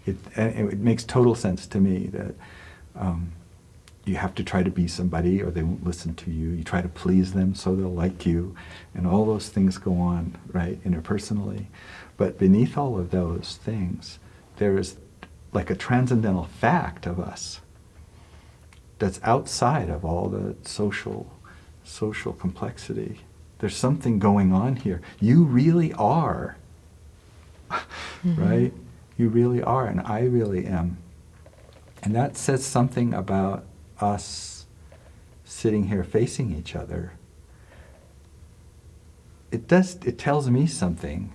And it makes total sense to me that you have to try to be somebody or they won't listen to you. You try to please them so they'll like you. And all those things go on, right, interpersonally. But beneath all of those things, there is like a transcendental fact of us that's outside of all the social complexity. There's something going on here. You really are, right? You really are, and I really am. And that says something about us sitting here facing each other. It tells me something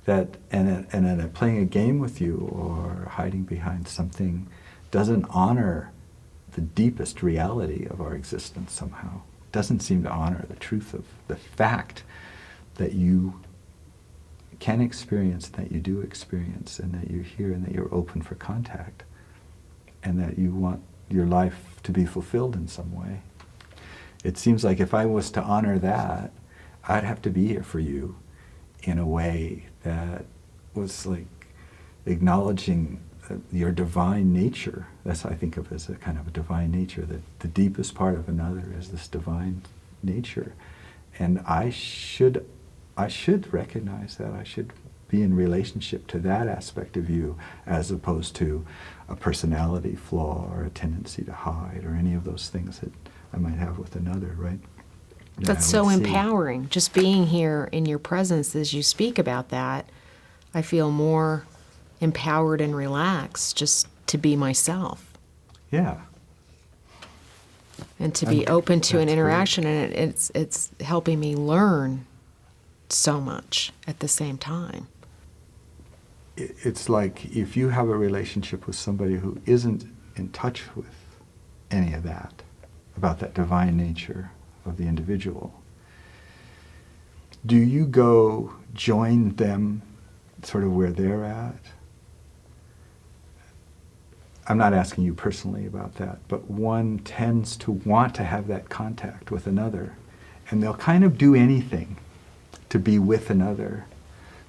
that, and playing a game with you or hiding behind something doesn't honor the deepest reality of our existence somehow. It doesn't seem to honor the truth of the fact that you can experience, that you do experience, and that you're here and that you're open for contact, and that you want your life to be fulfilled in some way. It seems like if I was to honor that, I'd have to be here for you in a way that was like acknowledging your divine nature. That's what I think of as a kind of a divine nature, that the deepest part of another is this divine nature. And I should recognize that. I should be in relationship to that aspect of you as opposed to a personality flaw or a tendency to hide or any of those things that I might have with another, right? That's so empowering. Just being here in your presence as you speak about that, I feel more empowered and relaxed just to be myself. Yeah. And to be open to an interaction, great. And it's helping me learn so much at the same time. It's like if you have a relationship with somebody who isn't in touch with any of that, about that divine nature of the individual, do you go join them sort of where they're at? I'm not asking you personally about that, but one tends to want to have that contact with another, and they'll kind of do anything to be with another.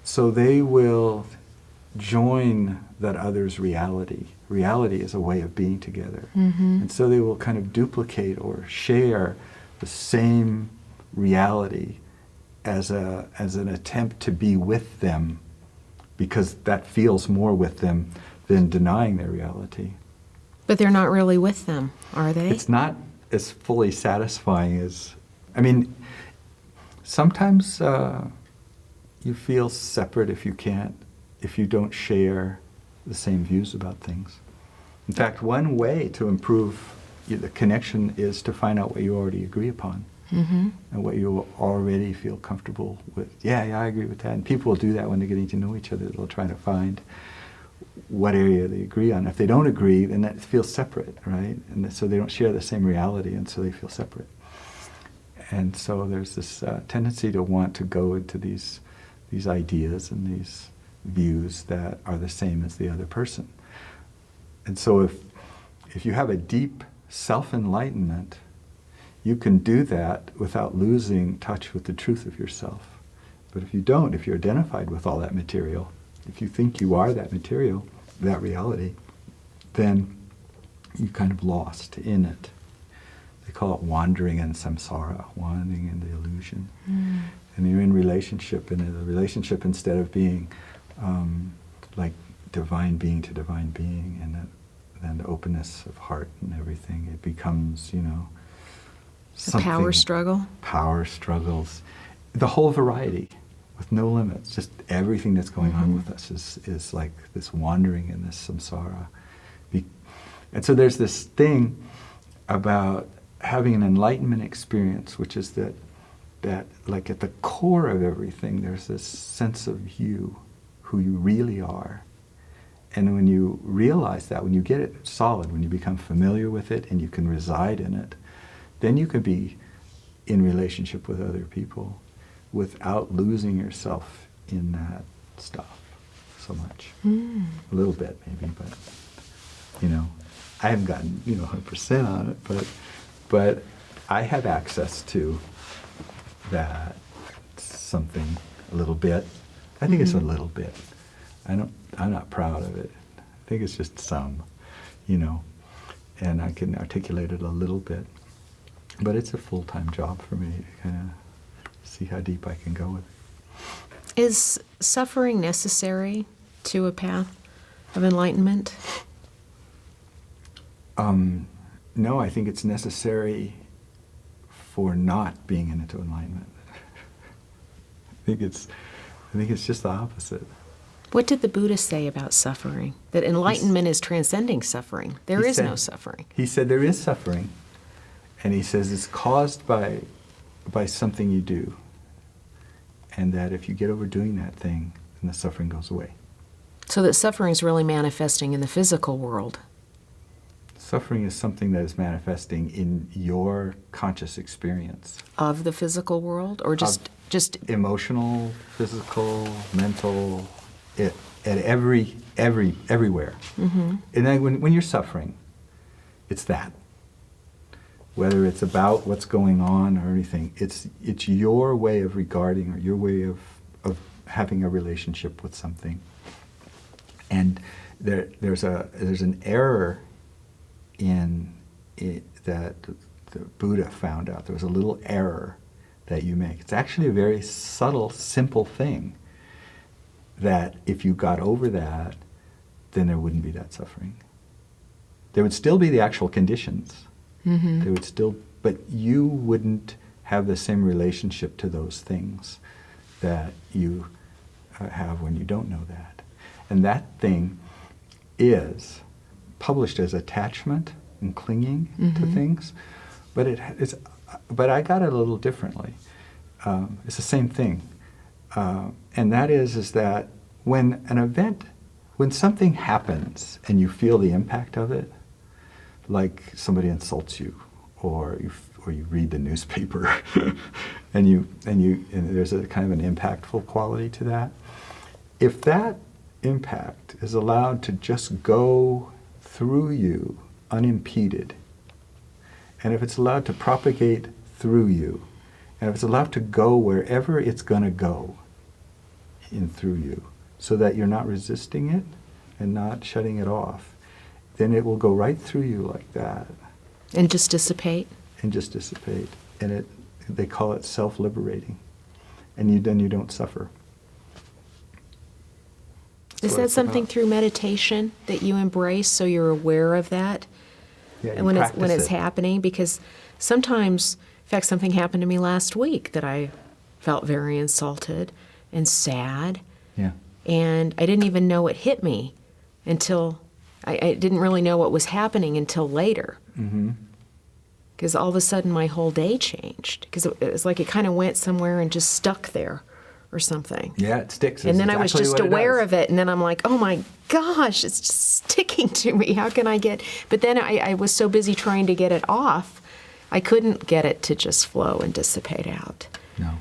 So they will join that other's reality. Reality is a way of being together. Mm-hmm. And so they will kind of duplicate or share the same reality as an attempt to be with them, because that feels more with them than denying their reality. But they're not really with them, are they? It's not as fully satisfying as, I mean, sometimes you feel separate if you don't share the same views about things. In fact, one way to improve the connection is to find out what you already agree upon, mm-hmm. and what you already feel comfortable with. Yeah, I agree with that. And people will do that when they're getting to know each other. They'll try to find what area they agree on. If they don't agree, then that feels separate, right? And so they don't share the same reality, and so they feel separate. And so there's this tendency to want to go into these ideas and these views that are the same as the other person. And so if you have a deep self-enlightenment, you can do that without losing touch with the truth of yourself. But if you don't, if you're identified with all that material, if you think you are that material, that reality, then you're kind of lost in it. They call it wandering in samsara, wandering in the illusion. Mm. And you're in relationship, and the relationship, instead of being like divine being to divine being, and then the openness of heart and everything, it becomes, something. A power struggle? Power struggles. The whole variety, with no limits. Just everything that's going on with us is like this wandering in this samsara. And so there's this thing about having an enlightenment experience, which is that like at the core of everything, there's this sense of you, who you really are. And when you realize that, when you get it solid, when you become familiar with it and you can reside in it, then you can be in relationship with other people without losing yourself in that stuff so much. Mm. A little bit maybe, but I haven't gotten 100% on it, but I have access to that something a little bit. I think it's a little bit. I'm not proud of it. think it's just some, and I can articulate it a little bit. But it's a full-time job for me to kind of see how deep I can go with it. Is suffering necessary to a path of enlightenment? No, I think it's necessary for not being into enlightenment. I think it's just the opposite. What did the Buddha say about suffering? That enlightenment is transcending suffering. There is no suffering. He said there is suffering, and he says it's caused by something you do, and that if you get over doing that thing, then the suffering goes away. So that suffering is really manifesting in the physical world. Suffering is something that is manifesting in your conscious experience. Of the physical world? Or just emotional, physical, mental, at everywhere. Mm-hmm. And then when you're suffering, it's that. Whether it's about what's going on or anything, it's your way of regarding or your way of having a relationship with something. And there's an error in it that the Buddha found out. There was a little error that you make. It's actually a very subtle, simple thing that if you got over that, then there wouldn't be that suffering. There would still be the actual conditions. Mm-hmm. There would still, but you wouldn't have the same relationship to those things that you have when you don't know that. And that thing is published as attachment and clinging to things, but but I got it a little differently. It's the same thing, and that is that when something happens and you feel the impact of it, like somebody insults you, or you read the newspaper, and there's a kind of an impactful quality to that. If that impact is allowed to just go through you unimpeded, and if it's allowed to propagate through you, and if it's allowed to go wherever it's going to go in through you, so that you're not resisting it and not shutting it off, then it will go right through you like that. And just dissipate? And just dissipate. And they call it self-liberating. And then you don't suffer. Is that something through meditation that you embrace, so you're aware of that? Yeah, and when it's happening? Because sometimes, in fact, something happened to me last week that I felt very insulted and sad. Yeah. And I didn't even know it hit me until, I didn't really know what was happening until later. Mm-hmm. Because all of a sudden my whole day changed. Because it was like it kind of went somewhere and just stuck there or something. Yeah, it sticks. And then I was just aware of it, and then I'm like, oh my gosh, it's just sticking to me. How can I get... But then I was so busy trying to get it off, I couldn't get it to just flow and dissipate out. No.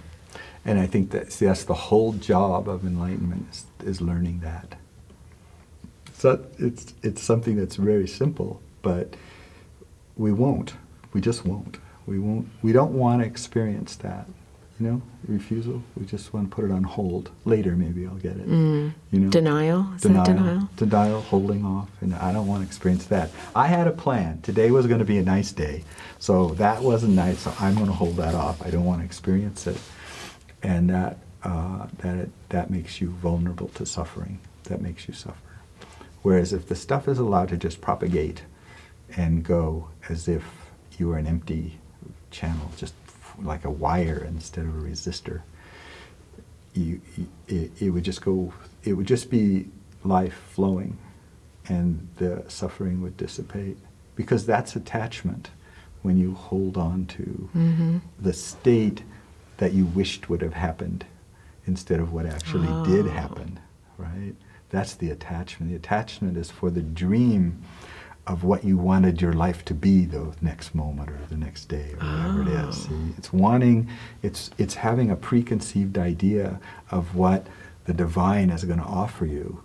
And I think that's the whole job of enlightenment is learning that. So it's something that's very simple, but we just won't. We don't want to experience that. Refusal. We just want to put it on hold. Later, maybe I'll get it. Denial? Is that denial? Denial, holding off, and I don't want to experience that. I had a plan. Today was going to be a nice day, so that wasn't nice, so I'm going to hold that off. I don't want to experience it. And that makes you vulnerable to suffering. That makes you suffer. Whereas if the stuff is allowed to just propagate and go as if you were an empty channel, just like a wire instead of a resistor, it would just go. It would just be life flowing, and the suffering would dissipate, because that's attachment. When you hold on to the state that you wished would have happened instead of what actually did happen, right? That's the attachment. The attachment is for the dream of what you wanted your life to be the next moment or the next day or whatever it is. See? It's having a preconceived idea of what the divine is going to offer you,